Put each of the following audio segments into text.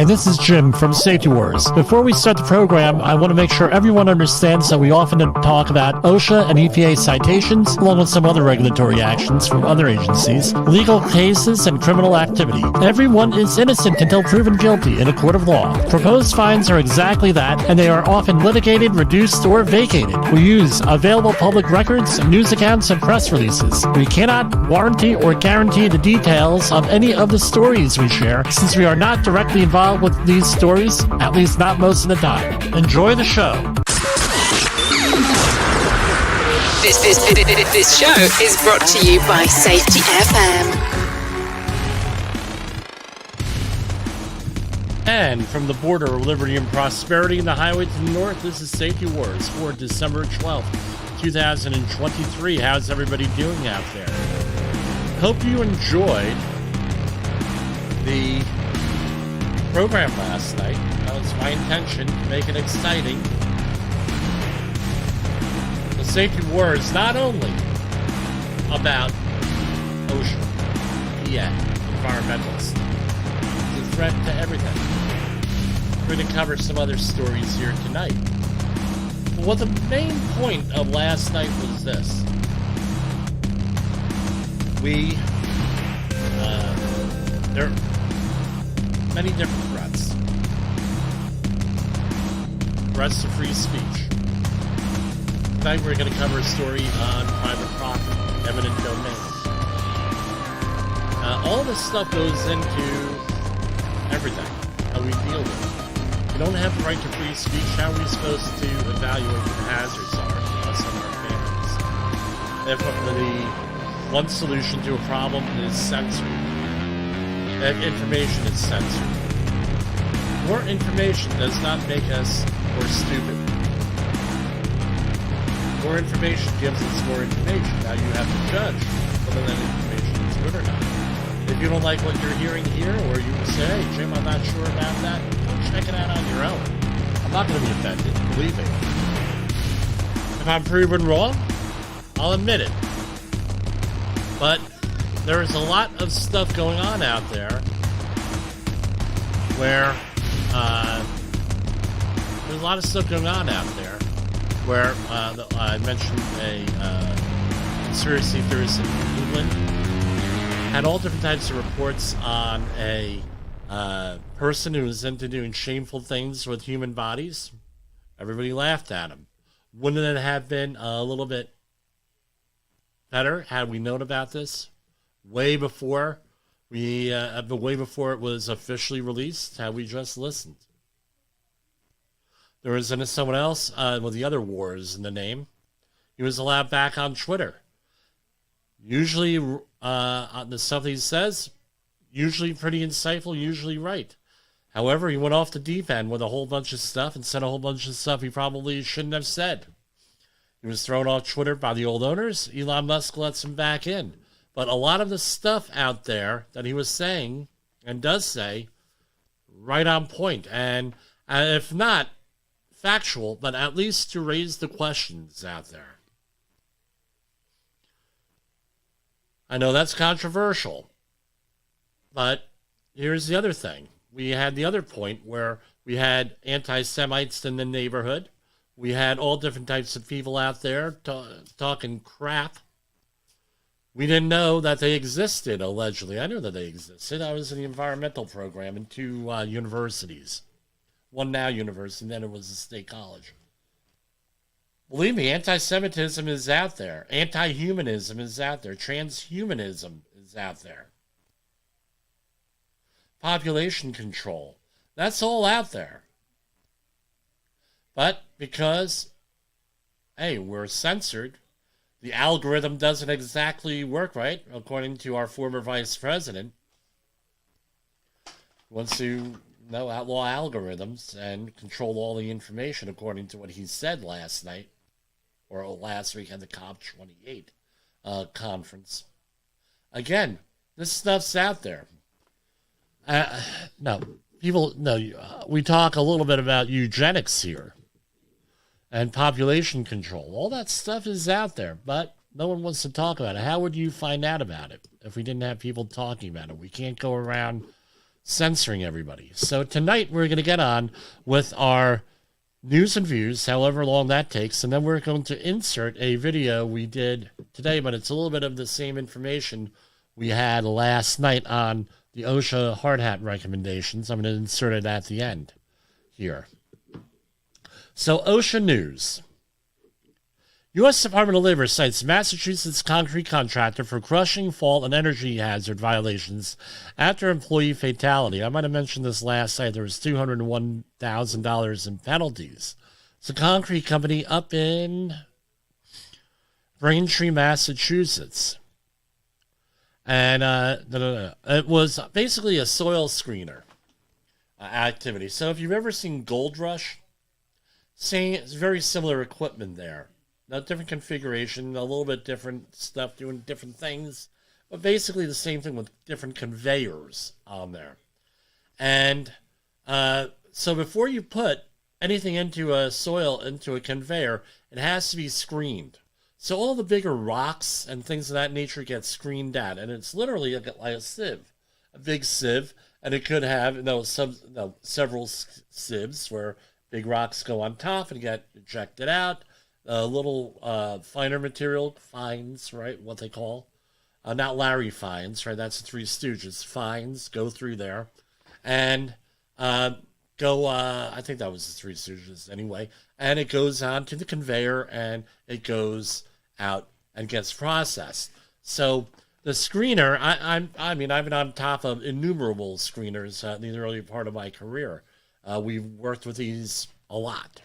Hi, this is Jim from Safety Wars. Before we start the program, I want to make sure everyone understands that we often talk about OSHA and EPA citations, along with some other regulatory actions from other agencies, legal cases, and criminal activity. Everyone is innocent until proven guilty in a court of law. Proposed fines are exactly that, and they are often litigated, reduced, or vacated. We use available public records, news accounts, and press releases. We cannot warranty or guarantee the details of any of the stories we share, since we are not directly involved with these stories, at least not most of the time. Enjoy the show. This show is brought to you by SafetyFM. And from the border of liberty and prosperity in the highway to the north, this is Safety Wars for December 12th, 2023. How's everybody doing out there? Hope you enjoyed the program last night. That was my intention, to make it exciting. The Safety War is not only about OSHA, EPA, environmentalists. It's a threat to everything. We're going to cover some other stories here tonight. But what the main point of last night was this. There are many different threats. Threats to free speech. Tonight we're going to cover a story on private property, eminent domain. All this stuff goes into everything, how we deal with it. If we don't have the right to free speech, how are we supposed to evaluate what the hazards are to us and our families? If the one solution to a problem is censored, that information is censored. More information does not make us more stupid. More information gives us more information. Now you have to judge whether that information is good or not. If you don't like what you're hearing here, or you say, hey, Jim, I'm not sure about that, go check it out on your own. I'm not going to be offended, believe me. If I'm proven wrong, I'll admit it. But there is a lot of stuff going on out there where there's a lot of stuff going on out there where I mentioned a conspiracy theorist in England had all different types of reports on a person who was into doing shameful things with human bodies. Everybody laughed at him. Wouldn't it have been a little bit better had we known about this way before it was officially released? Had we just listened? There was someone else with the other wars in the name. He was allowed back on Twitter. Usually, on the stuff he says, usually pretty insightful, usually right. However, he went off the deep end with a whole bunch of stuff and said a whole bunch of stuff he probably shouldn't have said. He was thrown off Twitter by the old owners. Elon Musk lets him back in. But a lot of the stuff out there that he was saying and does say, right on point. And if not factual, but at least to raise the questions out there. I know that's controversial. But here's the other thing. We had the other point where we had anti-Semites in the neighborhood. We had all different types of people out there talking crap. We didn't know that they existed, allegedly. I knew that they existed. I was in the environmental program in two universities. One now university, and then it was a state college. Believe me, anti-Semitism is out there. Anti-humanism is out there. Transhumanism is out there. Population control. That's all out there. But because, hey, we're censored, the algorithm doesn't exactly work right, according to our former vice president. He wants to outlaw algorithms and control all the information, according to what he said last night, or last week at the COP28 conference. Again, this stuff's out there. We talk a little bit about eugenics here and population control. All that stuff is out there, but no one wants to talk about it. How would you find out about it if we didn't have people talking about it? We can't go around censoring everybody. So tonight we're going to get on with our news and views, however long that takes, and then we're going to insert a video we did today, but it's a little bit of the same information we had last night on the OSHA hard hat recommendations. I'm going to insert it at the end here. So OSHA news. U.S. Department of Labor cites Massachusetts concrete contractor for crushing fault and energy hazard violations after employee fatality. I might have mentioned this last night. There was $201,000 in penalties. It's a concrete company up in Braintree, Massachusetts. And it was basically a soil screener activity. So if you've ever seen Gold Rush, it's very similar equipment there. A different configuration, a little bit different stuff, doing different things, but basically the same thing with different conveyors on there. And so before you put anything into a conveyor, it has to be screened. So all the bigger rocks and things of that nature get screened out, and it's literally like a sieve, a big sieve, and it could have several sieves where big rocks go on top and get ejected out. Little finer material fines, right? What they call, not Larry fines, right? That's the Three Stooges. Fines go through there, and I think that was the Three Stooges anyway. And it goes on to the conveyor, and it goes out and gets processed. So the screener, I've been on top of innumerable screeners in the early part of my career. We've worked with these a lot.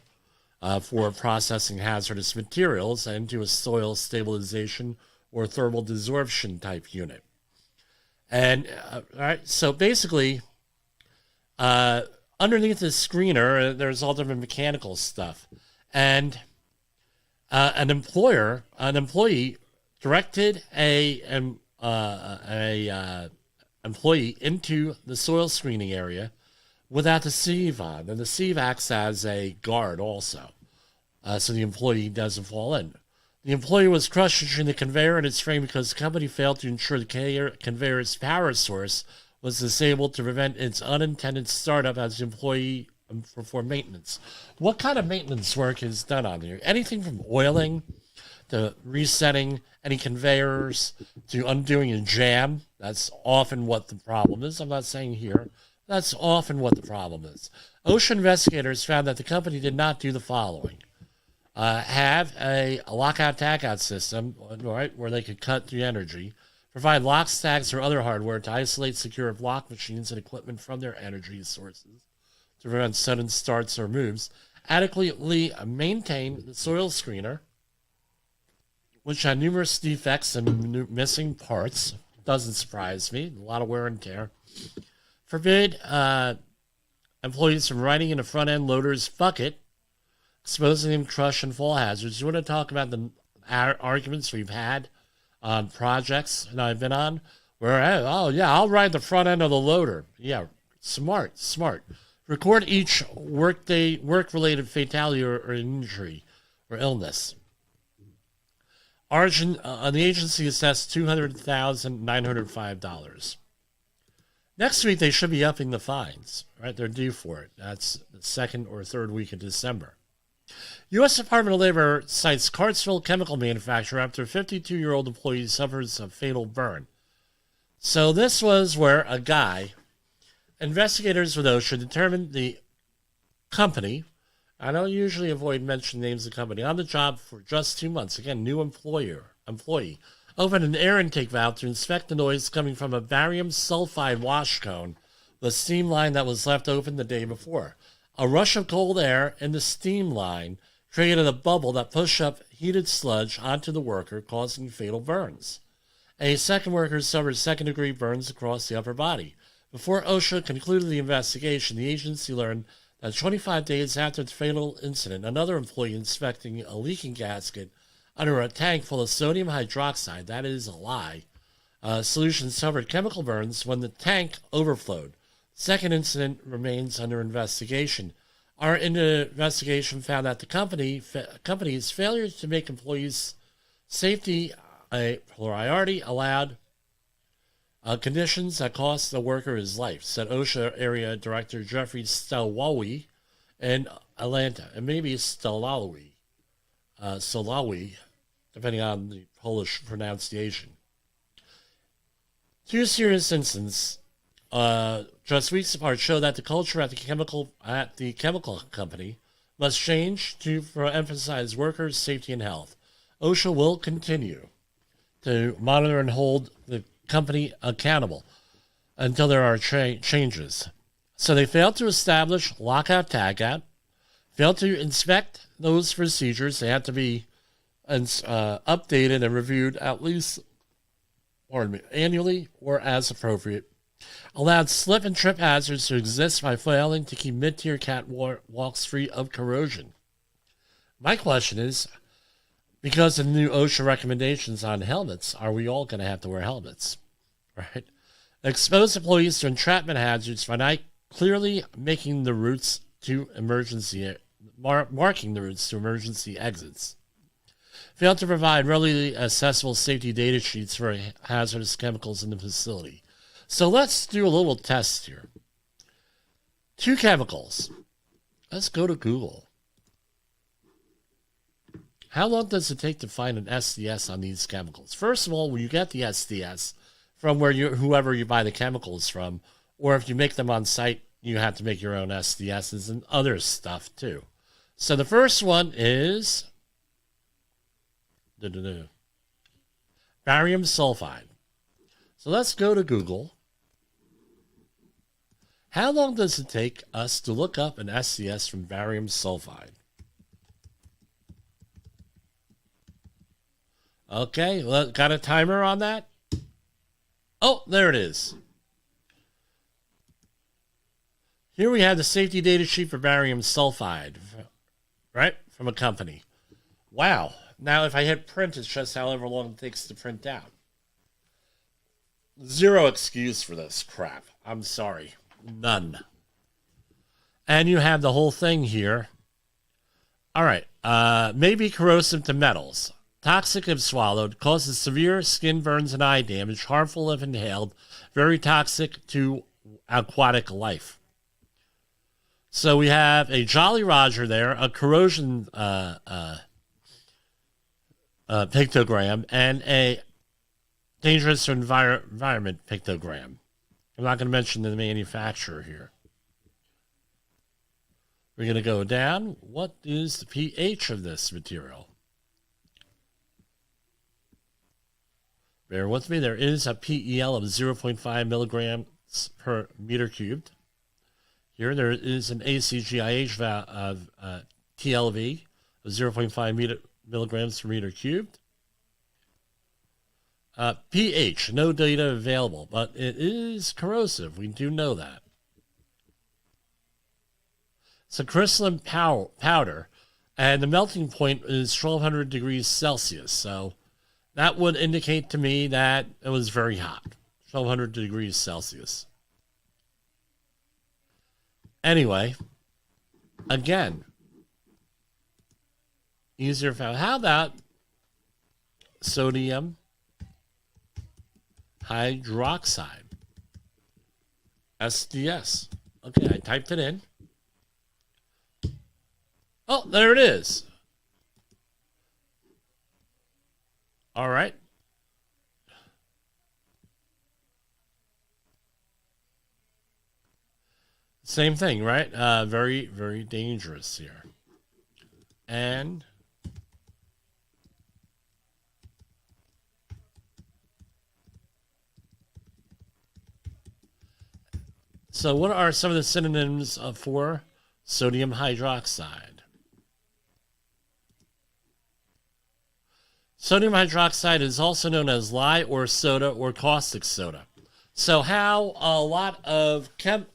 For processing hazardous materials into a soil stabilization or thermal desorption type unit. And, all right, so basically, underneath the screener, there's all different mechanical stuff. And an employee directed a employee into the soil screening area without the sieve on. And the sieve acts as a guard also, so the employee doesn't fall in. The employee was crushed between the conveyor and its frame because the company failed to ensure the conveyor's power source was disabled to prevent its unintended startup as the employee performed maintenance. What kind of maintenance work is done on here? Anything from oiling to resetting any conveyors to undoing a jam. That's often what the problem is. I'm not saying here. That's often what the problem is. OSHA investigators found that the company did not do the following. Have a lockout-tagout system, right, where they could cut the energy, provide lock stacks or other hardware to isolate secure block machines and equipment from their energy sources to prevent sudden starts or moves, adequately maintain the soil screener, which had numerous defects and missing parts. Doesn't surprise me. A lot of wear and tear. Forbid employees from riding in a front-end loader's bucket, exposing them to crush and fall hazards. You want to talk about the arguments we've had on projects that I've been on where, I'll ride the front end of the loader. Yeah, smart. Record each work-related fatality or injury or illness. The agency assessed $200,905. Next week, they should be upping the fines, right? They're due for it. That's the second or third week of December. U.S. Department of Labor cites Cartsville chemical manufacturer after a 52-year-old employee suffers a fatal burn. So this was where investigators with OSHA determined the company, I don't usually avoid mentioning names of the company, on the job for just 2 months. Again, new employee. Opened an air intake valve to inspect the noise coming from a barium sulfide wash cone, the steam line that was left open the day before. A rush of cold air in the steam line created a bubble that pushed up heated sludge onto the worker, causing fatal burns. A second worker suffered second-degree burns across the upper body. Before OSHA concluded the investigation, the agency learned that 25 days after the fatal incident, another employee inspecting a leaking gasket under a tank full of sodium hydroxide, that is a lie, solution suffered chemical burns when the tank overflowed. Second incident remains under investigation. Our investigation found that the company's failure to make employees' safety a priority allowed Conditions that cost the worker his life, said OSHA Area Director Jeffrey Stalawi in Atlanta. And maybe Stalawi, depending on the Polish pronunciation. Two serious incidents just weeks apart show that the culture at the chemical company must change to emphasize workers' safety and health. OSHA will continue to monitor and hold the company accountable until there are changes. So they failed to establish lockout tagout, failed to inspect those procedures. They had to be updated and reviewed at least annually or as appropriate. Allowed slip and trip hazards to exist by failing to keep mid-tier catwalks free of corrosion. My question is, because of the new OSHA recommendations on helmets, are we all going to have to wear helmets? Right? Expose employees to entrapment hazards by not clearly marking the routes to emergency exits. Failed to provide readily accessible safety data sheets for hazardous chemicals in the facility. So let's do a little test here. 2 chemicals. Let's go to Google. How long does it take to find an SDS on these chemicals? First of all, when you get the SDS from whoever you buy the chemicals from, or if you make them on site, you have to make your own SDSs and other stuff too. So the first one is barium sulfide. So let's go to Google. How long does it take us to look up an SDS from barium sulfide? Okay, well, got a timer on that? Oh, there it is. Here we have the safety data sheet for barium sulfide, right, from a company. Wow. Now, if I hit print, it's just however long it takes to print out. Zero excuse for this crap. I'm sorry. None. And you have the whole thing here. All right. May be corrosive to metals. Toxic if swallowed. Causes severe skin burns and eye damage. Harmful if inhaled. Very toxic to aquatic life. So we have a Jolly Roger there, a corrosion pictogram, and a dangerous to environment pictogram. I'm not going to mention the manufacturer here. We're going to go down. What is the pH of this material? Bear with me. There is a PEL of 0.5 milligrams per meter cubed. Here there is an ACGIH of TLV of 0.5 milligrams per meter cubed. pH, no data available, but it is corrosive. We do know that. It's a crystalline powder, and the melting point is 1200 degrees Celsius. So that would indicate to me that it was very hot, 1200 degrees Celsius. Anyway, again, easier found. How about sodium hydroxide? SDS. Okay, I typed it in. Oh, there it is. All right. Same thing, right? Very, very dangerous here. And so what are some of the synonyms for sodium hydroxide? Sodium hydroxide is also known as lye or soda or caustic soda. So how a lot of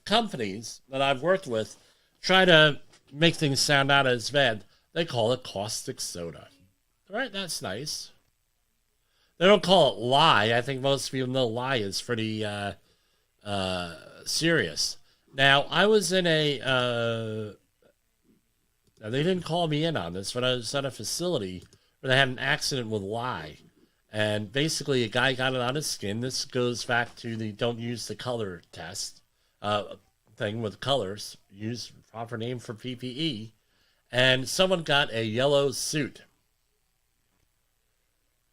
companies that I've worked with try to make things sound out as bad, they call it caustic soda. All right, that's nice. They don't call it lye. I think most people know lye is pretty serious. Now, I was in now they didn't call me in on this, but I was at a facility where they had an accident with lye. And basically, a guy got it on his skin. This goes back to the don't use the color test thing with colors. Use proper name for PPE. And someone got a yellow suit.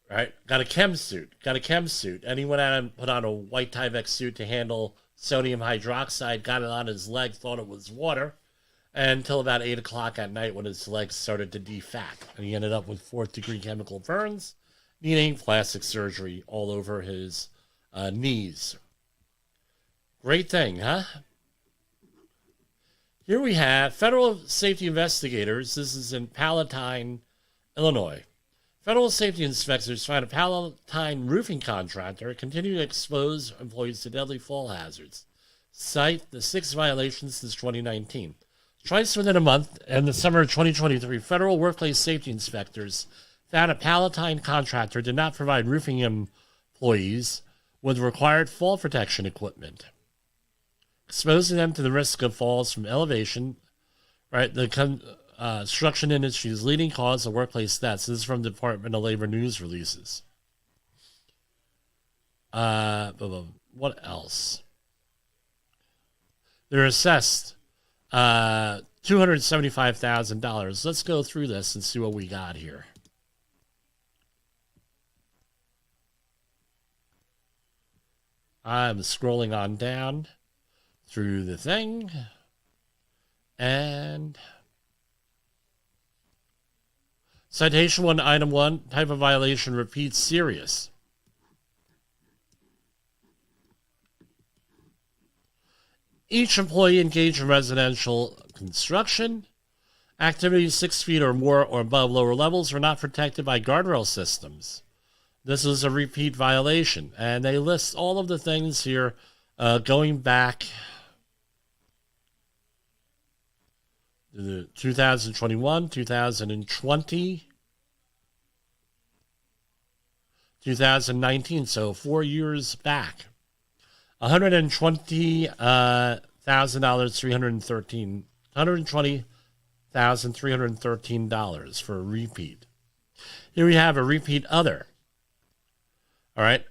Right? Got a chem suit. And he went out and put on a white Tyvek suit to handle sodium hydroxide. Got it on his leg, thought it was water. Until about 8 o'clock at night when his legs started to defat. And he ended up with 4th-degree chemical burns, needing plastic surgery all over his knees. Great thing, huh? Here we have federal safety investigators. This is in Palatine, Illinois. Federal safety inspectors find a Palatine roofing contractor continue to expose employees to deadly fall hazards. Cite the 6 violations since 2019. Twice within a month, in the summer of 2023, federal workplace safety inspectors found a Palatine contractor did not provide roofing employees with required fall protection equipment, exposing them to the risk of falls from elevation. Right, the construction industry's leading cause of workplace deaths. This is from the Department of Labor news releases. What else? They're assessed $275,000. Let's go through this and see what we got here. I'm scrolling on down through the thing. And citation 1, item 1, type of violation, repeat serious. Each employee engaged in residential construction activities 6 feet or more or above lower levels were not protected by guardrail systems. This is a repeat violation. And they list all of the things here going back to 2021, 2020, 2019, so 4 years back. $120,313 for a repeat. Here we have a repeat other. All right.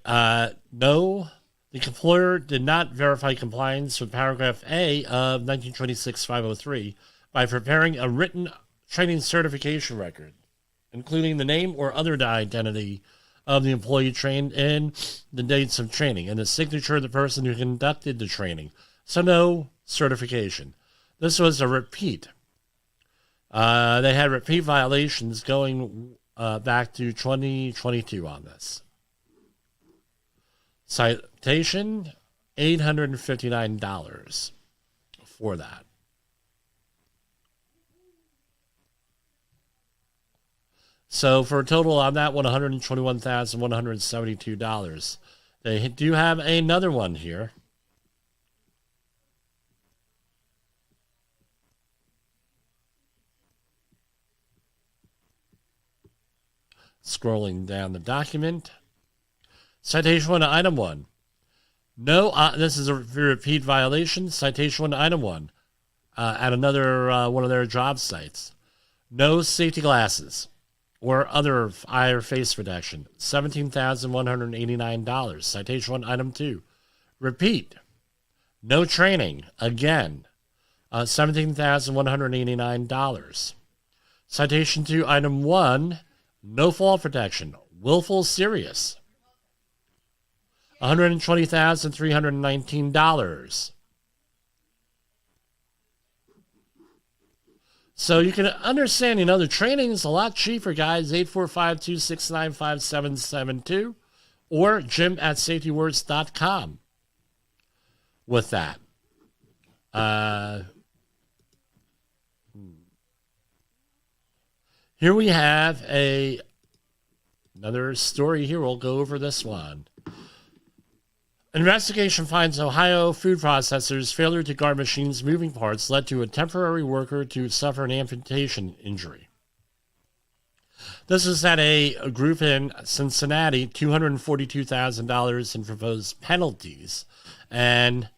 No, the employer did not verify compliance with paragraph A of 1926-503 by preparing a written training certification record, including the name or other identity of the employee trained in the dates of training and the signature of the person who conducted the training. So no certification. This was a repeat. They had repeat violations going back to 2022 on this. Citation, $859 for that. So for a total on that one, $121,172. They do have another one here. Scrolling down the document. Citation 1, item 1. No, this is a repeat violation. Citation 1, item 1. At another one of their job sites. No safety glasses or other eye or face protection, $17,189. Citation 1, item 2. Repeat. No training, again, $17,189. Citation 2, item 1. No fall protection, willful serious, $120,319. So you can understand, the training is a lot cheaper, guys. 845-269-5772 or jim@safetywars.com with that. Here we have another story here. We'll go over this one. Investigation finds Ohio food processors' failure to guard machines' moving parts led to a temporary worker to suffer an amputation injury. This is at a group in Cincinnati, $242,000 in proposed penalties. And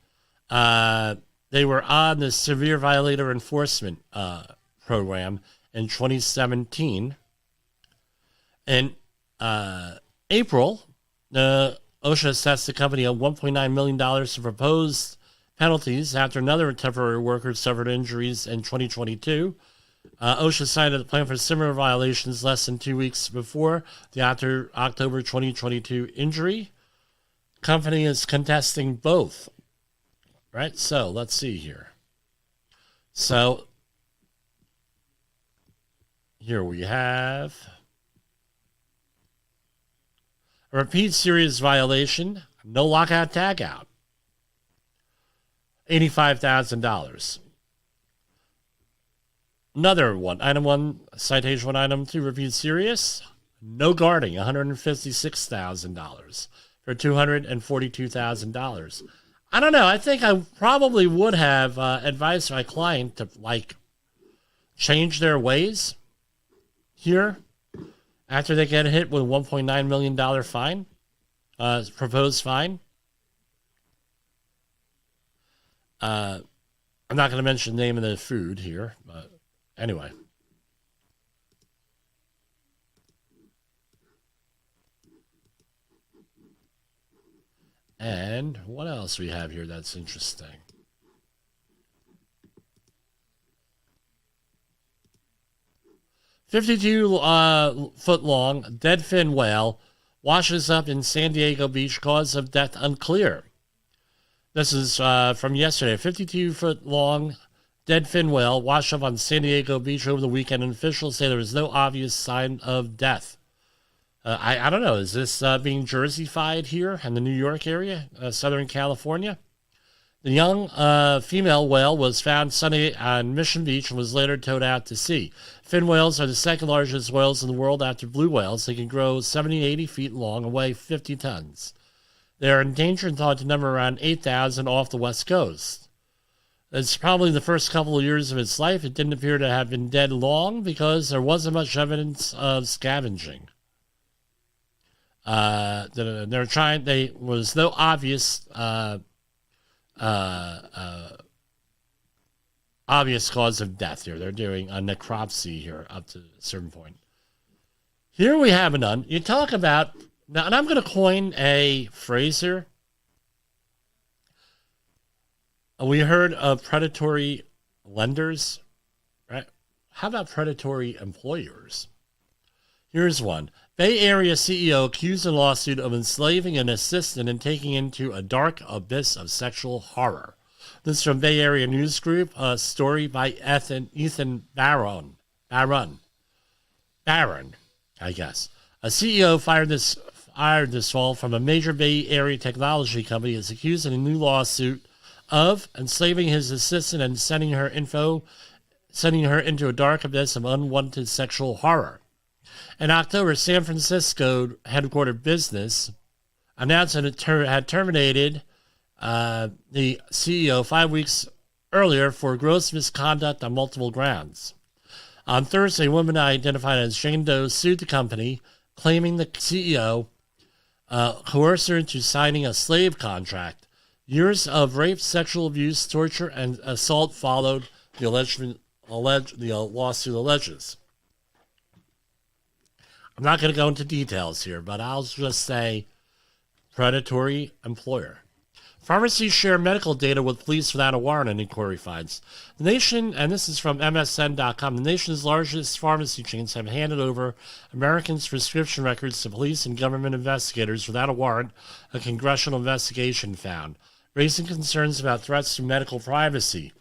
they were on the Severe Violator Enforcement Program in 2017. And April, OSHA assessed the company of $1.9 million for proposed penalties after another temporary worker suffered injuries in 2022. OSHA cited the plan for similar violations less than 2 weeks before the October 2022 injury. Company is contesting both. Right? So, let's see here. So, here we have a repeat serious violation, no lockout tagout, $85,000. Another one, item 1, citation 1, item 2, repeat serious, no guarding, $156,000 for $242,000. I don't know. I think I probably would have advised my client to, change their ways here after they get hit with a $1.9 million fine, proposed fine. I'm not going to mention the name of the food here, but anyway. And what else we have here that's interesting? $52-foot-long dead fin whale washes up in San Diego Beach, cause of death unclear. This is from yesterday. A 52-foot-long dead fin whale washed up on San Diego Beach over the weekend, and officials say there was no obvious sign of death. I don't know. Is this being Jersey-fied here in the New York area, Southern California? The young female whale was found Sunday on Mission Beach and was later towed out to sea. Fin whales are the second largest whales in the world after blue whales. They can grow 70 to 80 feet long and weigh 50 tons. They are endangered and thought to number around 8,000 off the West Coast. It's probably the first couple of years of its life. It didn't appear to have been dead long because there wasn't much evidence of scavenging. There was no obvious obvious cause of death here. They're doing a necropsy here up to a certain point. Here we have none. You talk about now, and I'm going to coin a phrase here. We heard of predatory lenders, right? How about predatory employers? Here's one. Bay Area CEO accused in lawsuit of enslaving an assistant and taking into a dark abyss of sexual horror. This is from Bay Area News Group, a story by Ethan Barron, I guess. A CEO fired this fall from a major Bay Area technology company is accused in a new lawsuit of enslaving his assistant and sending her into a dark abyss of unwanted sexual horror. In October, San Francisco headquartered business announced that it had terminated the CEO 5 weeks earlier for gross misconduct on multiple grounds. On Thursday, a woman identified as Jane Doe sued the company, claiming the CEO coerced her into signing a slave contract. Years of rape, sexual abuse, torture, and assault followed, the lawsuit alleges. I'm not going to go into details here, but I'll just say predatory employer. Pharmacies share medical data with police without a warrant, an inquiry finds. The nation, and this is from MSN.com, the nation's largest pharmacy chains have handed over Americans' prescription records to police and government investigators without a warrant, a congressional investigation found, raising concerns about threats to medical privacy.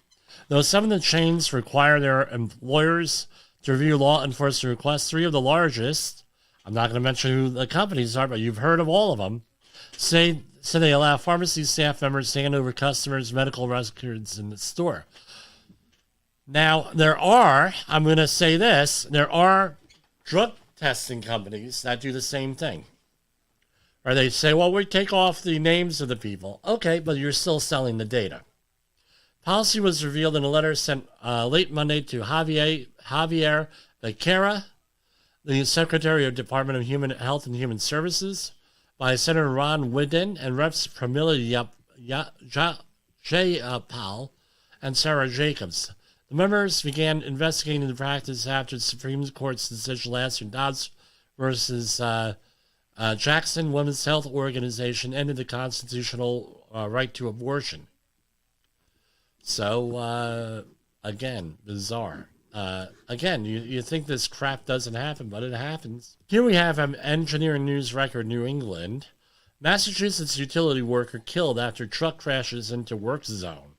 Though some of the chains require their employers to review law enforcement requests, three of the largest, I'm not going to mention who the companies are, but you've heard of all of them, say they allow pharmacy staff members to hand over customers' medical records in the store. Now, I'm going to say this, there are drug testing companies that do the same thing. Or they say, well, we take off the names of the people. Okay, but you're still selling the data. Policy was revealed in a letter sent late Monday to Javier Becerra, the Secretary of Department of Human Health and Human Services, by Senator Ron Wyden and Reps Pramila Jayapal and Sarah Jacobs. The members began investigating the practice after the Supreme Court's decision last year, Dobbs versus Jackson Women's Health Organization ended the constitutional right to abortion. So, again, bizarre. Again, you think this crap doesn't happen, but it happens. Here we have Engineering News Record, New England. Massachusetts utility worker killed after truck crashes into work zone.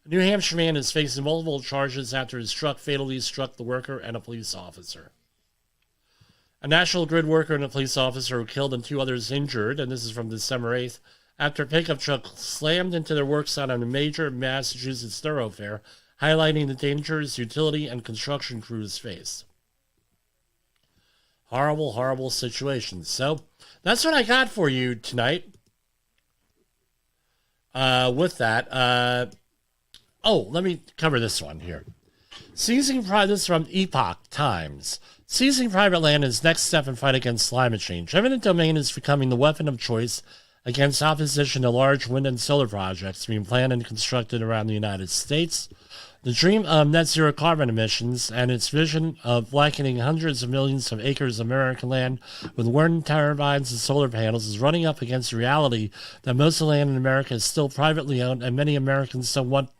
A New Hampshire man is facing multiple charges after his truck fatally struck the worker and a police officer. A National Grid worker and a police officer were killed and 2 others injured, and this is from December 8th, after a pickup truck slammed into their work site on a major Massachusetts thoroughfare, highlighting the dangers utility and construction crews face. Horrible, horrible situations. So, that's what I got for you tonight. With that, let me cover this one here. Seizing private, this is from Epoch Times. Seizing private land is next step in fight against climate change. Eminent domain is becoming the weapon of choice against opposition to large wind and solar projects being planned and constructed around the United States. The dream of net zero carbon emissions and its vision of blanketing hundreds of millions of acres of American land with wind turbines and solar panels is running up against the reality that most of the land in America is still privately owned, and many Americans don't want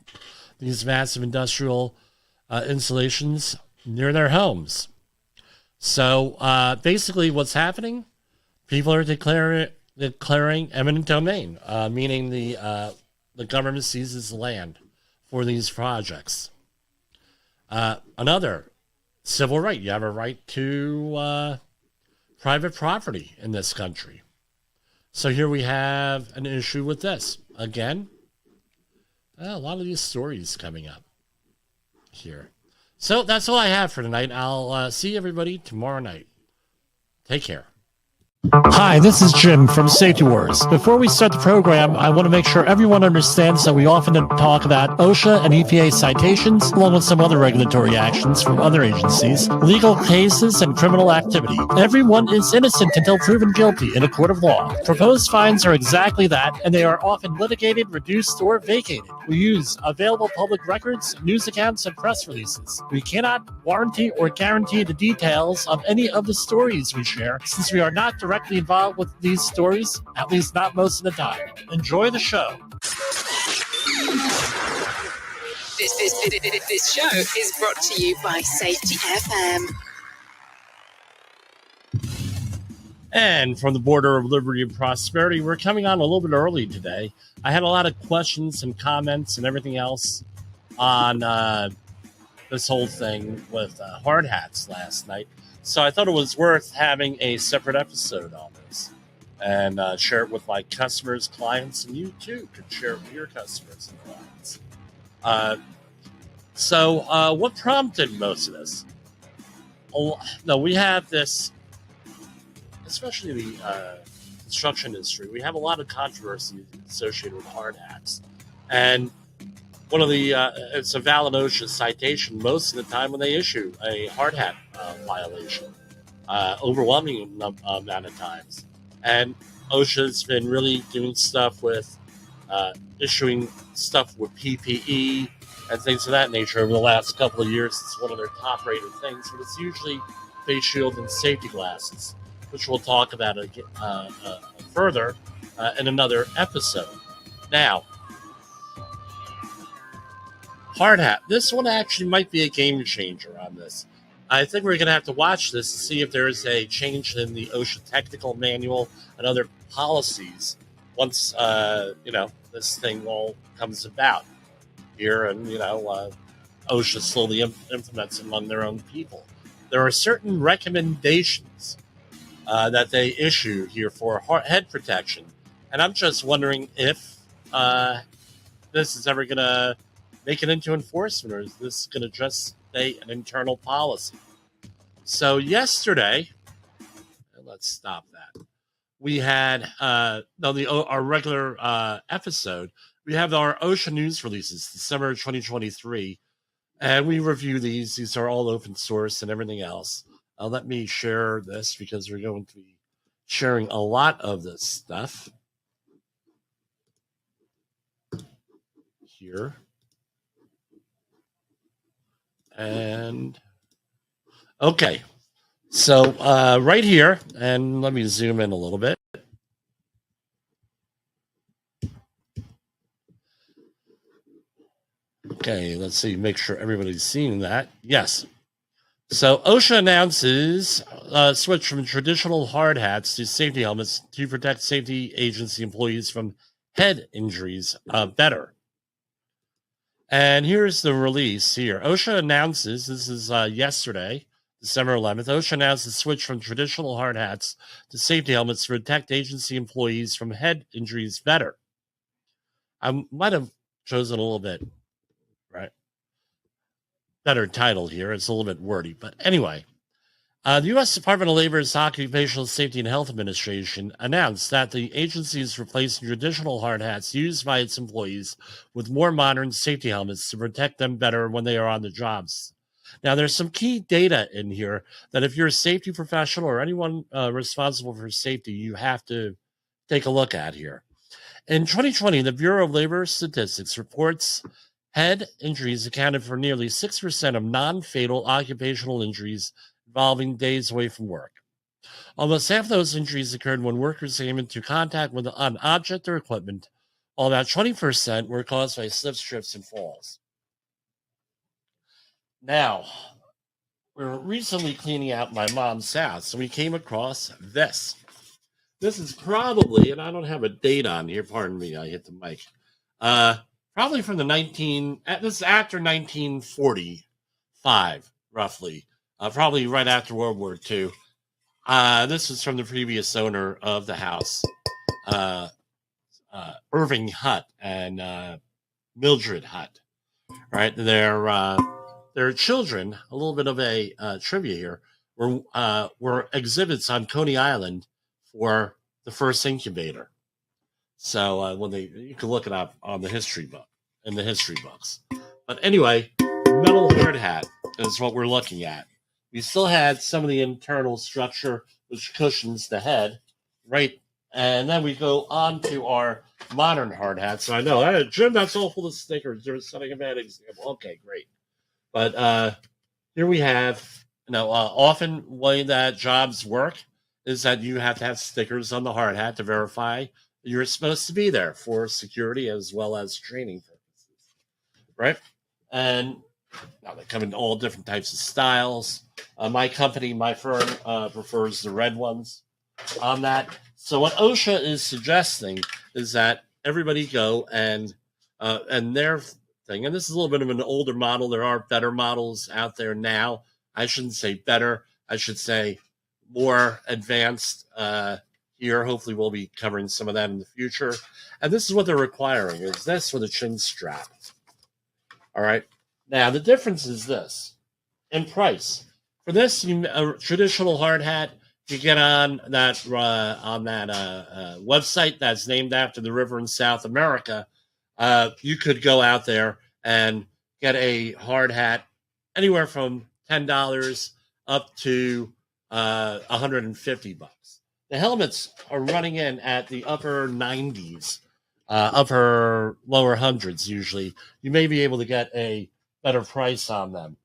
these massive industrial installations near their homes. So basically what's happening, people are declaring eminent domain, meaning the government seizes land for these projects. Another civil right, you have a right to private property in this country. So here we have an issue with this. Again, a lot of these stories coming up here. So that's all I have for tonight. I'll see everybody tomorrow night. Take care. Hi, this is Jim from Safety Wars. Before we start the program, I want to make sure everyone understands that we often talk about OSHA and EPA citations, along with some other regulatory actions from other agencies, legal cases, and criminal activity. Everyone is innocent until proven guilty in a court of law. Proposed fines are exactly that, and they are often litigated, reduced, or vacated. We use available public records, news accounts, and press releases. We cannot warranty or guarantee the details of any of the stories we share, since we are not directly involved with these stories, at least not most of the time. Enjoy the show. This show is brought to you by Safety FM. And from the border of liberty and prosperity, we're coming on a little bit early today. I had a lot of questions and comments and everything else on this whole thing with hard hats last night. So I thought it was worth having a separate episode on this and share it with my customers, clients, and you too could share it with your customers and clients. So what prompted most of this? No, we have this, especially the construction industry, we have a lot of controversy associated with hard hats. And one of the, it's a valid OSHA citation most of the time when they issue a hard hat violation, overwhelming amount of times. And OSHA's been really doing stuff with issuing stuff with PPE and things of that nature over the last couple of years. It's one of their top rated things, but it's usually face shield and safety glasses, which we'll talk about further in another episode. Now, hard hat. This one actually might be a game changer on this. I think we're going to have to watch this to see if there is a change in the OSHA technical manual and other policies once, this thing all comes about here and, OSHA slowly implements among their own people. There are certain recommendations that they issue here for head protection. And I'm just wondering if this is ever going to make it into enforcement, or is this going to just stay an internal policy? So yesterday, let's stop that. We had our regular episode. We have our OSHA news releases, December 2023, and we review these. These are all open source and everything else. Let me share this because we're going to be sharing a lot of this stuff here. And okay, So right here, and let me zoom in a little bit. Okay, let's see, make sure everybody's seeing that. Yes. So OSHA announces switch from traditional hard hats to safety helmets to protect safety agency employees from head injuries better. And here's the release here. OSHA announces, this is yesterday, December 11th, OSHA announced the switch from traditional hard hats to safety helmets to protect agency employees from head injuries better. I might have chosen a little bit, right, better title here. It's a little bit wordy, but anyway. The U.S. Department of Labor's Occupational Safety and Health Administration announced that the agency is replacing traditional hard hats used by its employees with more modern safety helmets to protect them better when they are on the jobs. Now, there's some key data in here that if you're a safety professional or anyone responsible for safety, you have to take a look at here. In 2020, the Bureau of Labor Statistics reports head injuries accounted for nearly 6% of non-fatal occupational injuries involving days away from work. Almost half of those injuries occurred when workers came into contact with an object or equipment, while about 20% were caused by slips, trips, and falls. Now, we were recently cleaning out my mom's house, and we came across this. This is probably, and I don't have a date on here, pardon me, I hit the mic. Probably from this is after 1945, roughly. Probably right after World War II. This is from the previous owner of the house, Irving Hutt and Mildred Hutt. Right, their children. A little bit of a trivia here. Were exhibits on Coney Island for the first incubator. So you can look it up on the history book in the history books. But anyway, metal hard hat is what we're looking at. We still had some of the internal structure which cushions the head, right? And then we go on to our modern hard hats. So I know, hey, Jim, that's all full of stickers. You're setting a bad example. Okay, great. But here we have, often the way that jobs work is that you have to have stickers on the hard hat to verify you're supposed to be there for security as well as training purposes, right? And now they come in all different types of styles. My firm prefers the red ones on that. So what OSHA is suggesting is that everybody go and their thing, and this is a little bit of an older model. There are better models out there now. I shouldn't say better. I should say more advanced here. Hopefully we'll be covering some of that in the future. And this is what they're requiring, is this with a chin strap. All right. Now, the difference is this in price. For this, a traditional hard hat, you get on that website that's named after the river in South America. You could go out there and get a hard hat anywhere from $10 up to $150. The helmets are running in at the upper 90s, upper lower hundreds usually. You may be able to get a better price on them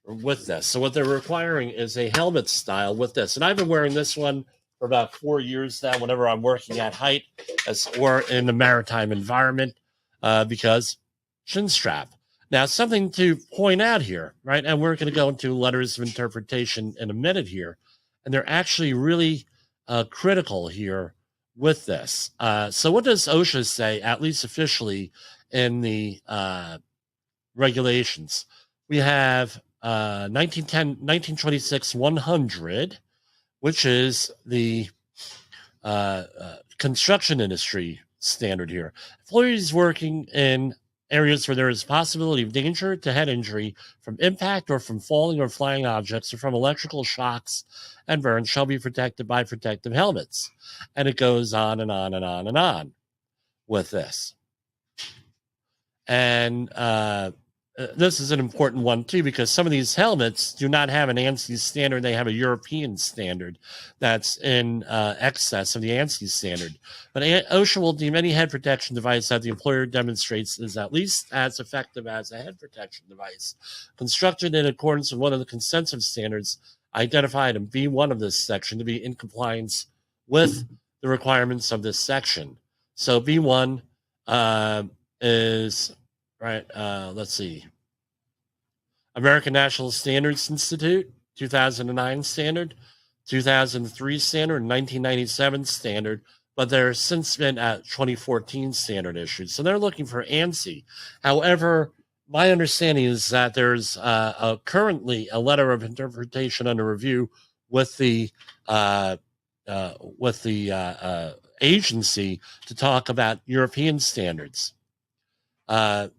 with this. So what they're requiring is a helmet style with this. And I've been wearing this one for about 4 years now whenever I'm working at height or in the maritime environment because chin strap. Now, something to point out here, right? And we're going to go into letters of interpretation in a minute here. And they're actually really critical here with this. So what does OSHA say, at least officially, in the regulations? We have 1926 100, which is the construction industry standard here. Employees working in areas where there is possibility of danger to head injury from impact or from falling or flying objects or from electrical shocks and burns shall be protected by protective helmets. And it goes on and on and on and on with this. And this is an important one, too, because some of these helmets do not have an ANSI standard. They have a European standard that's in excess of the ANSI standard. But OSHA will deem any head protection device that the employer demonstrates is at least as effective as a head protection device, constructed in accordance with one of the consensus standards identified in B1 of this section to be in compliance with the requirements of this section. So B1 is, right, let's see, American National Standards Institute, 2009 standard, 2003 standard, 1997 standard, but there's since been a 2014 standard issued. So they're looking for ANSI. However, my understanding is that there's currently a letter of interpretation under review with the agency to talk about European standards. But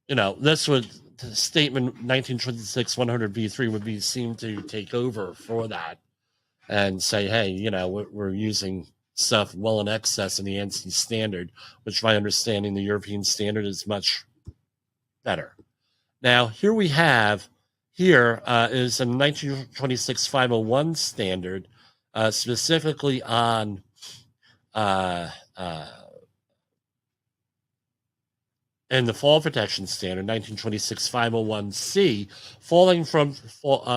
this would statement 1926-100B3 would be seem to take over for that and say, hey, we're using stuff well in excess of the ANSI standard, which my understanding the European standard is much better. Now, here we have, is a 1926-501 standard, specifically on in the fall protection standard, 1926-501C,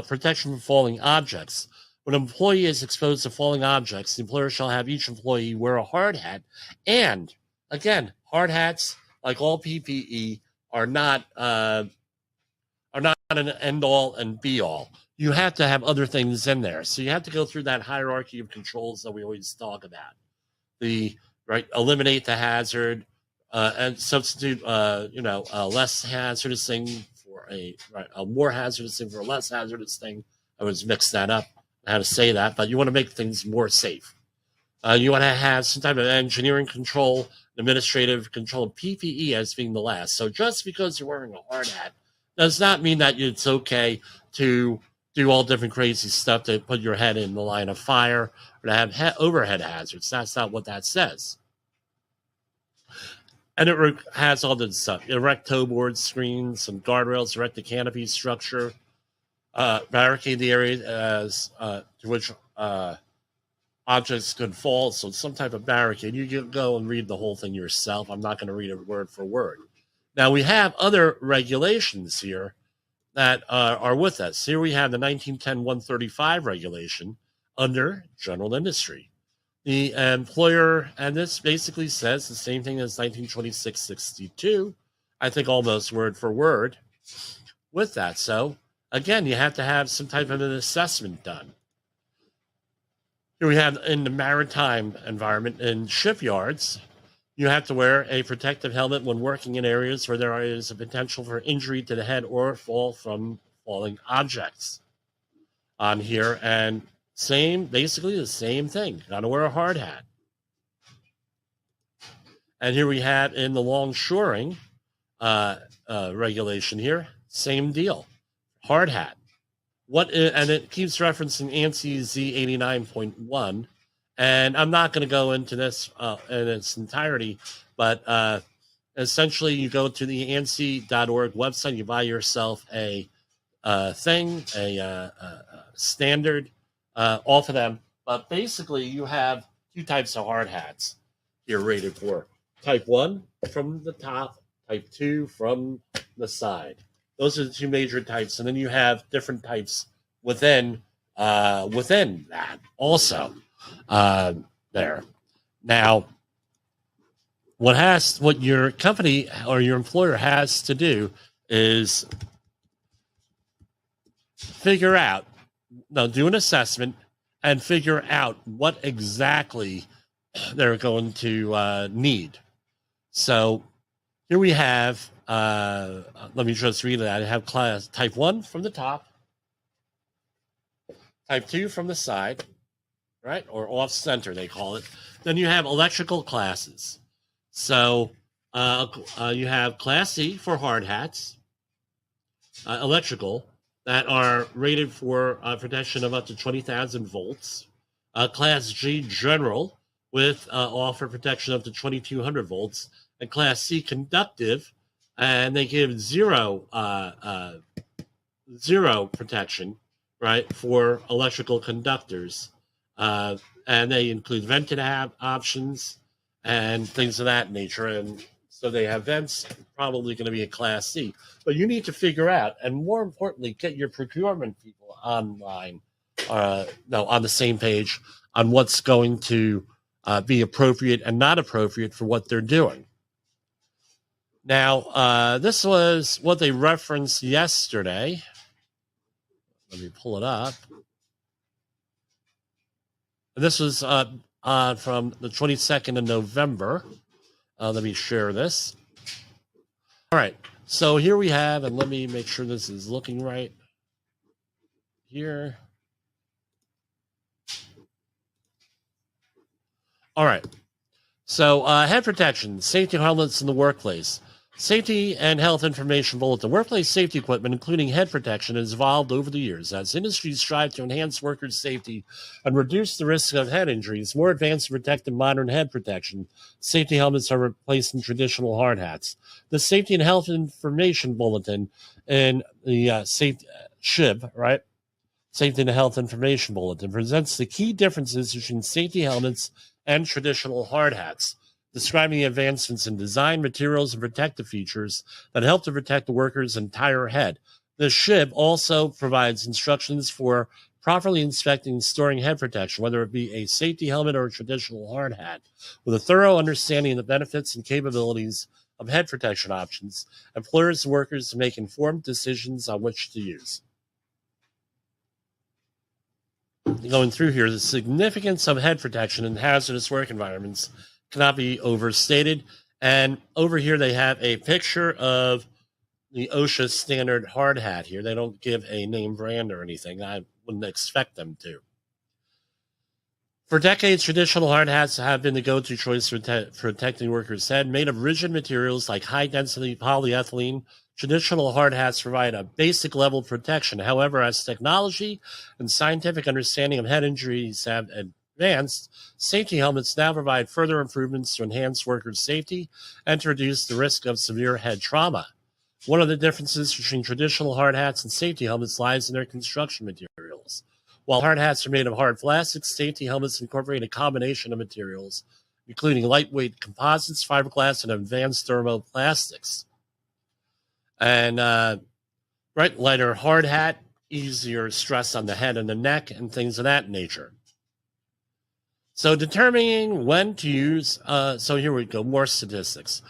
protection from falling objects. When an employee is exposed to falling objects, the employer shall have each employee wear a hard hat. And again, hard hats, like all PPE, are not an end-all and be-all. You have to have other things in there. So you have to go through that hierarchy of controls that we always talk about. Eliminate the hazard, and substitute, a less hazardous thing for a more hazardous thing for a less hazardous thing. I was mixed that up, how to say that, but you want to make things more safe. You want to have some type of engineering control, administrative control, PPE as being the last. So just because you're wearing a hard hat does not mean that it's okay to do all different crazy stuff to put your head in the line of fire or to have overhead hazards. That's not what that says. And it has all this stuff: erect toe board screens, some guardrails, erect the canopy structure, barricade the area to which objects could fall. So some type of barricade. You can go and read the whole thing yourself. I'm not going to read it word for word. Now we have other regulations here that are with us. Here we have the 1910-135 regulation under general industry. The employer, and this basically says the same thing as 1926-62, I think almost word for word with that. So, again, you have to have some type of an assessment done. Here we have in the maritime environment, in shipyards, you have to wear a protective helmet when working in areas where there is a potential for injury to the head or fall from falling objects on here. And basically the same thing. Got to wear a hard hat. And here we have in the longshoring regulation here, same deal, hard hat. And it keeps referencing ANSI Z89.1, and I'm not going to go into this in its entirety, but essentially you go to the ANSI.org website, you buy yourself a standard off of them, but basically you have two types of hard hats you're rated for. Type 1 from the top, type 2 from the side. Those are the two major types, and then you have different types within that also there. Now, what your company or your employer has to do is do an assessment and figure out what exactly they're going to need. So here we have, let me just read that. I have class type 1 from the top, type 2 from the side, right? Or off center, they call it. Then you have electrical classes. So you have class C for hard hats, electrical, that are rated for protection of up to 20,000 volts. Class G general with offer protection up to 2,200 volts. And Class C conductive, and they give zero protection, right, for electrical conductors. And they include vented options and things of that nature. And So they have vents, probably going to be a Class C. But you need to figure out, and more importantly, get your procurement people online, on the same page on what's going to be appropriate and not appropriate for what they're doing. Now, this was what they referenced yesterday. Let me pull it up. And this was from the 22nd of November. Let me share this. All right. So here we have, and let me make sure this is looking right here. All right. So head protection, safety helmets in the workplace. Safety and health information bulletin. Workplace safety equipment, including head protection, has evolved over the years. As industries strive to enhance workers' safety and reduce the risk of head injuries, more advanced and protective modern head protection, safety helmets are replacing traditional hard hats. The Safety and Health Information Bulletin and the SHIB, right? Safety and Health Information Bulletin presents the key differences between safety helmets and traditional hard hats, describing the advancements in design, materials, and protective features that help to protect the worker's entire head. The SHIB also provides instructions for properly inspecting and storing head protection, whether it be a safety helmet or a traditional hard hat, with a thorough understanding of the benefits and capabilities of head protection options. Employers and workers make informed decisions on which to use. Going through here, the significance of head protection in hazardous work environments cannot be overstated. And over here, they have a picture of the OSHA standard hard hat here. They don't give a name brand or anything. I wouldn't expect them to. For decades, traditional hard hats have been the go-to choice for protecting workers' head. Made of rigid materials like high-density polyethylene, traditional hard hats provide a basic level of protection. However, as technology and scientific understanding of head injuries have advanced, safety helmets now provide further improvements to enhance workers' safety and to reduce the risk of severe head trauma. One of the differences between traditional hard hats and safety helmets lies in their construction materials. While hard hats are made of hard plastics, safety helmets incorporate a combination of materials, including lightweight composites, fiberglass, and advanced thermoplastics. And lighter hard hat, easier stress on the head and the neck, and things of that nature. So determining when to use, so here we go, more statistics.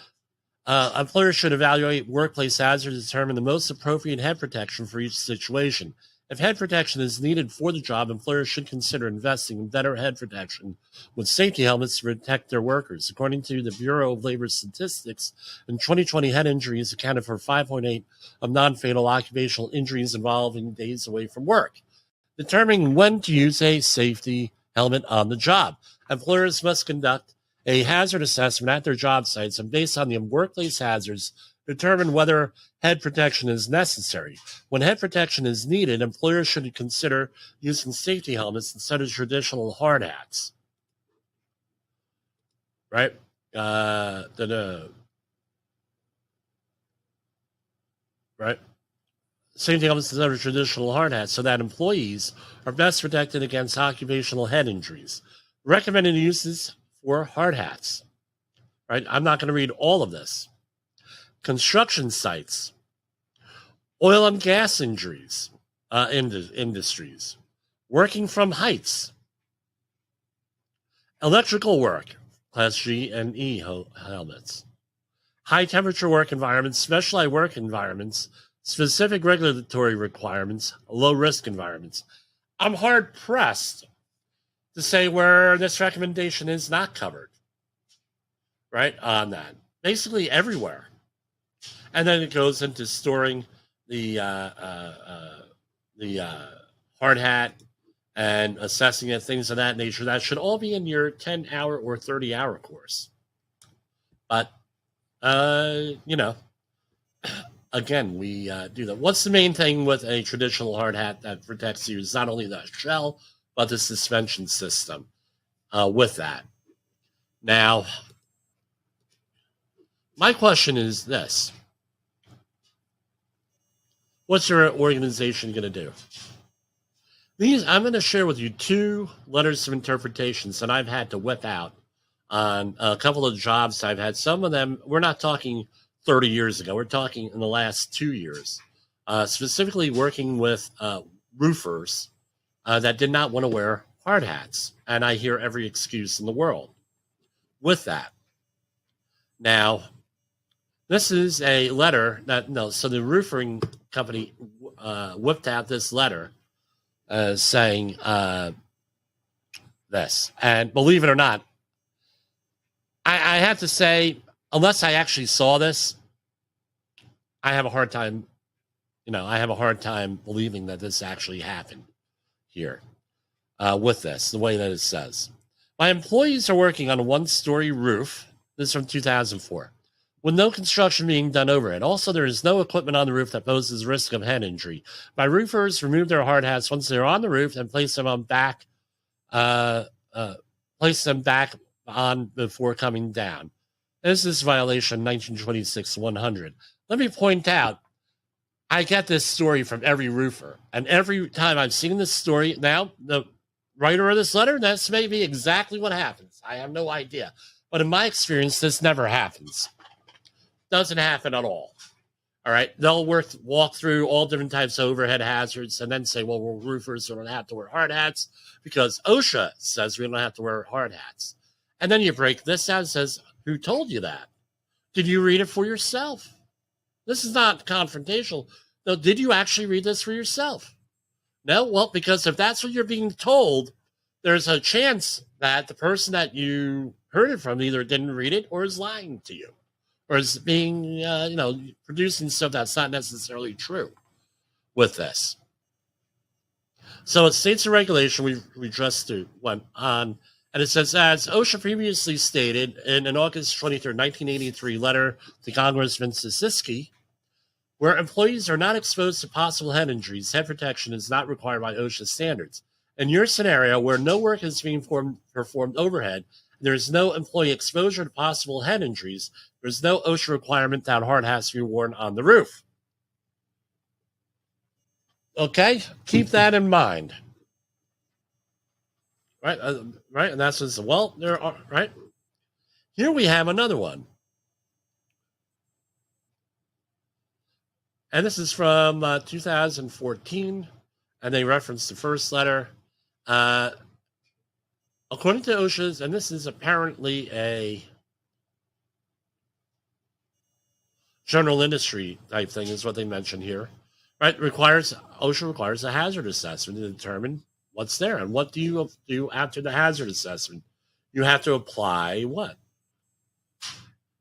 Employers should evaluate workplace hazards to determine the most appropriate head protection for each situation. If head protection is needed for the job, employers should consider investing in better head protection with safety helmets to protect their workers. According to the Bureau of Labor Statistics, in 2020, head injuries accounted for 5.8% of non-fatal occupational injuries involving days away from work. Determining when to use a safety helmet on the job. Employers must conduct a hazard assessment at their job sites and, based on the workplace hazards, determine whether head protection is necessary. When head protection is needed, employers should consider using safety helmets instead of traditional hard hats. Right? Right? Safety helmets instead of traditional hard hats so that employees are best protected against occupational head injuries. Recommended uses for hard hats. Right? I'm not going to read all of this. Construction sites, oil and gas injuries, industries, working from heights, electrical work, Class G and E helmets, high temperature work environments, specialized work environments, specific regulatory requirements, low risk environments. I'm hard pressed to say where this recommendation is not covered, right, on that. Basically everywhere. And then it goes into storing the hard hat and assessing it, things of that nature. That should all be in your 10-hour or 30-hour course. But, again, we do that. What's the main thing with a traditional hard hat that protects you is not only the shell, but the suspension system with that. Now, my question is this. What's your organization going to do? I'm going to share with you two letters of interpretations that I've had to whip out on a couple of jobs I've had. Some of them, we're not talking 30 years ago. We're talking in the last 2 years, specifically working with roofers that did not want to wear hard hats. And I hear every excuse in the world with that. Now, this is a letter so the roofing company whipped out this letter saying this. And believe it or not, I have to say, unless I actually saw this, I have a hard time, believing that this actually happened here with this, the way that it says. My employees are working on a one-story roof. This is from 2004. With no construction being done over it. Also, there is no equipment on the roof that poses risk of head injury. My roofers remove their hard hats once they're on the roof and place them back on before coming down. This is violation 1926-100. Let me point out, I get this story from every roofer, and every time I've seen this story, now the writer of this letter, that's maybe exactly what happens. I have no idea. But in my experience, this never happens. Doesn't happen at all. All right. They'll walk through all different types of overhead hazards and then say, well, we're roofers, we don't have to wear hard hats because OSHA says we don't have to wear hard hats. And then you break this out and says, who told you that? Did you read it for yourself? This is not confrontational. No, did you actually read this for yourself? No? Well, because if that's what you're being told, there's a chance that the person that you heard it from either didn't read it or is lying to you. Or is being, producing stuff that's not necessarily true with this. So it states a regulation we just went on, and it says, as OSHA previously stated in an August 23, 1983 letter to Congressman Sisiski, where employees are not exposed to possible head injuries, head protection is not required by OSHA standards. In your scenario, where no work is being performed overhead, there is no employee exposure to possible head injuries, there's no OSHA requirement that hard hats be worn on the roof. Okay? Keep that in mind. Right? Right? And that's just, well, there are, right? Here we have another one. And this is from 2014, and they reference the first letter. According to OSHA's, and this is apparently a general industry type thing, is what they mentioned here, right? OSHA requires a hazard assessment to determine what's there. And what do you do after the hazard assessment? You have to apply what?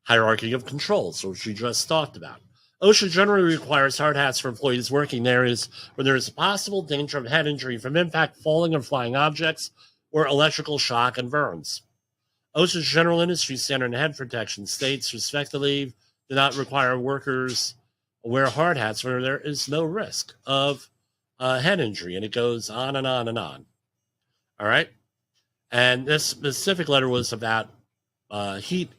Hierarchy of controls, which we just talked about. OSHA generally requires hard hats for employees working in areas where there is a possible danger of head injury from impact, falling, or flying objects, or electrical shock and burns. OSHA's general industry standard in head protection states, respectively, do not require workers wear hard hats where there is no risk of head injury, and it goes on and on and on. All right? And this specific letter was about heat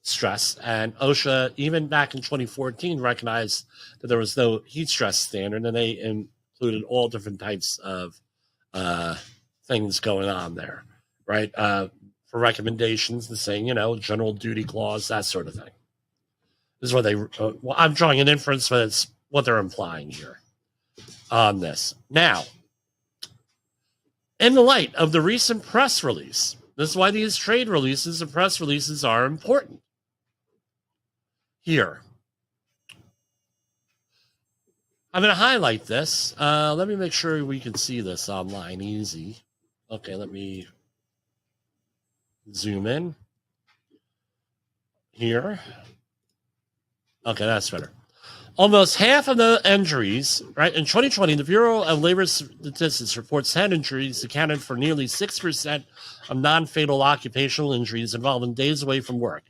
stress, and OSHA, even back in 2014, recognized that there was no heat stress standard, and they included all different types of things going on there, right? For recommendations, the saying, general duty clause, that sort of thing. This is what they, I'm drawing an inference, but it's what they're implying here on this. Now, in the light of the recent press release, this is why these trade releases and press releases are important. Here, I'm going to highlight this. Let me make sure we can see this online easy. Okay, let me zoom in here. Okay, that's better. Almost half of the injuries, right? In 2020, the Bureau of Labor Statistics reports head injuries accounted for nearly 6% of non-fatal occupational injuries involving days away from work.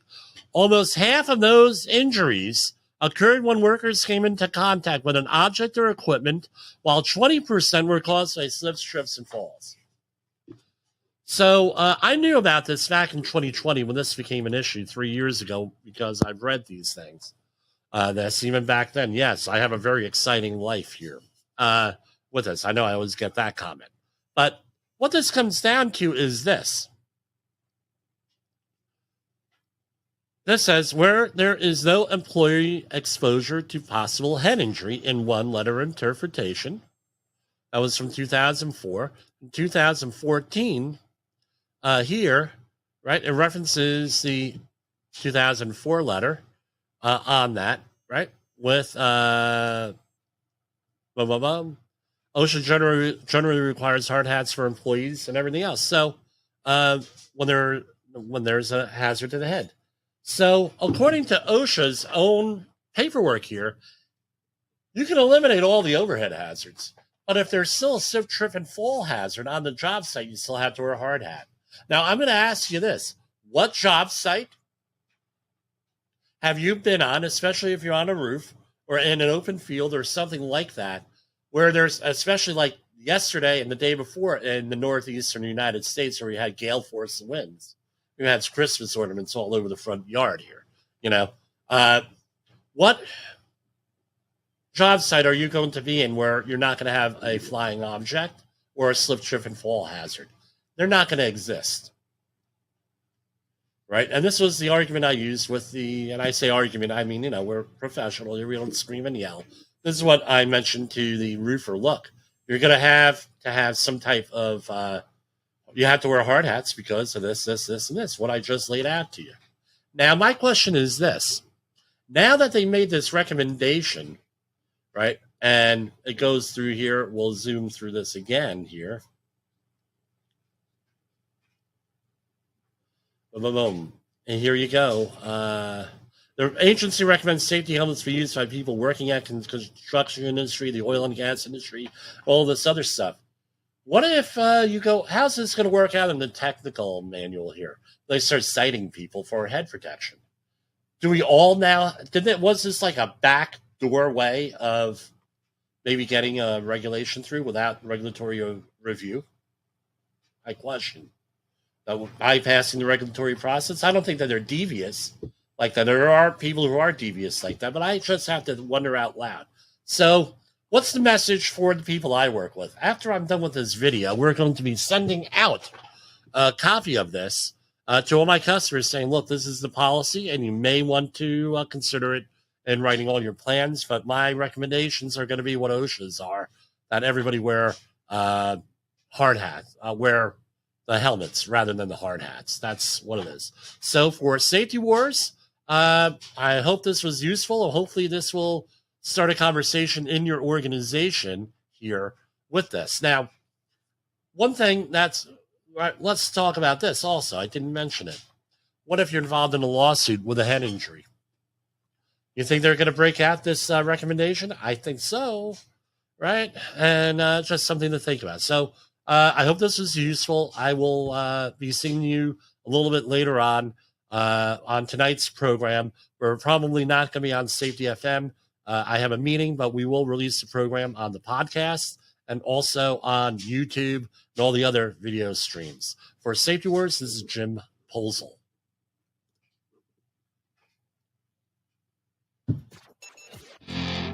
Almost half of those injuries occurred when workers came into contact with an object or equipment, while 20% were caused by slips, trips, and falls. So I knew about this back in 2020 when this became an issue 3 years ago because I've read these things. That's even back then. Yes, I have a very exciting life here with this. I know I always get that comment. But what this comes down to is this. this says where there is no employee exposure to possible head injury in one letter interpretation. That was from 2004. In 2014, here, right, it references the 2004 letter on that, right, with OSHA generally requires hard hats for employees and everything else. So when there's a hazard to the head. So according to OSHA's own paperwork here, you can eliminate all the overhead hazards. But if there's still a slip, trip, and fall hazard on the job site, you still have to wear a hard hat. Now, I'm going to ask you this. What job site have you been on, especially if you're on a roof or in an open field or something like that, where there's, especially like yesterday and the day before in the northeastern United States, where we had gale force winds. We had Christmas ornaments all over the front yard here. What job site are you going to be in where you're not going to have a flying object or a slip, trip, and fall hazard? They're not going to exist. Right? And this was the argument I used with and I say argument, I mean, we're professional. We don't scream and yell. This is what I mentioned to the roofer. Look, you're going to have some type of, you have to wear hard hats because of this, and this, what I just laid out to you. Now, my question is this. Now that they made this recommendation, right, and it goes through here, we'll zoom through this again here. Boom, boom. And here you go. The agency recommends safety helmets be used by people working at the construction industry, the oil and gas industry, all this other stuff. What if you go, how's this going to work out in the technical manual here? They start citing people for head protection. Do we all now, was this like a back doorway of maybe getting a regulation through without regulatory review? I question. Bypassing the regulatory process. I don't think that they're devious like that. There are people who are devious like that, but I just have to wonder out loud. So what's the message for the people I work with? After I'm done with this video, we're going to be sending out a copy of this to all my customers saying, look, this is the policy, and you may want to consider it in writing all your plans, but my recommendations are going to be what OSHA's are, that everybody wear hard hats, wear the helmets rather than the hard hats. That's what it is. So for Safety Wars, I hope this was useful. Hopefully this will start a conversation in your organization here with this. Now, one thing let's talk about this also. I didn't mention it. What if you're involved in a lawsuit with a head injury? You think they're going to break out this recommendation? I think so, right? And just something to think about. So I hope this was useful. I will be seeing you a little bit later on tonight's program. We're probably not going to be on Safety FM. I have a meeting, but we will release the program on the podcast and also on YouTube and all the other video streams. For Safety Wars, this is jimpoesl.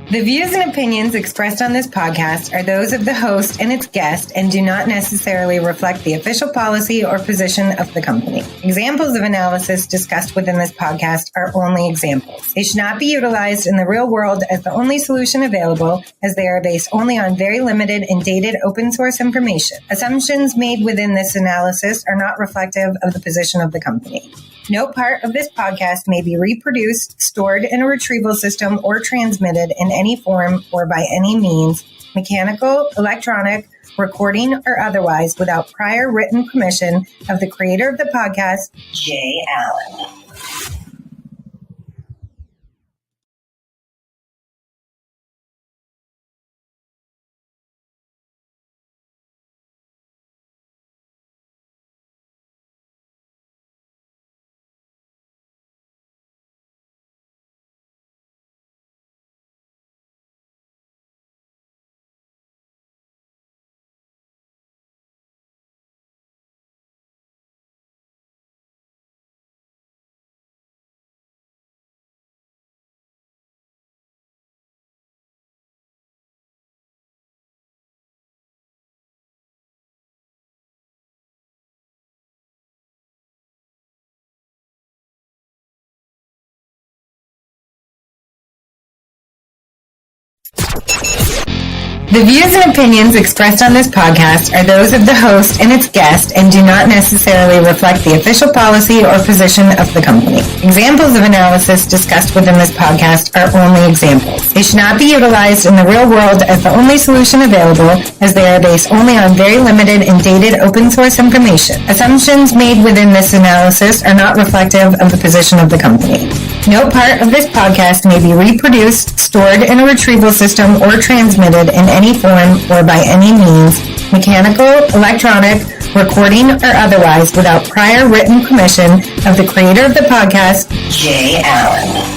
The views and opinions expressed on this podcast are those of the host and its guest and do not necessarily reflect the official policy or position of the company. Examples of analysis discussed within this podcast are only examples. They should not be utilized in the real world as the only solution available, as they are based only on very limited and dated open source information. Assumptions made within this analysis are not reflective of the position of the company. No part of this podcast may be reproduced, stored in a retrieval system, or transmitted in any form or by any means, mechanical, electronic, recording, or otherwise, without prior written permission of the creator of the podcast, Jay Allen. The views and opinions expressed on this podcast are those of the host and its guest and do not necessarily reflect the official policy or position of the company. Examples of analysis discussed within this podcast are only examples. They should not be utilized in the real world as the only solution available, as they are based only on very limited and dated open source information. Assumptions made within this analysis are not reflective of the position of the company. No part of this podcast may be reproduced, stored in a retrieval system, or transmitted in any form or by any means, mechanical, electronic, recording, or otherwise, without prior written permission of the creator of the podcast, Jay Allen.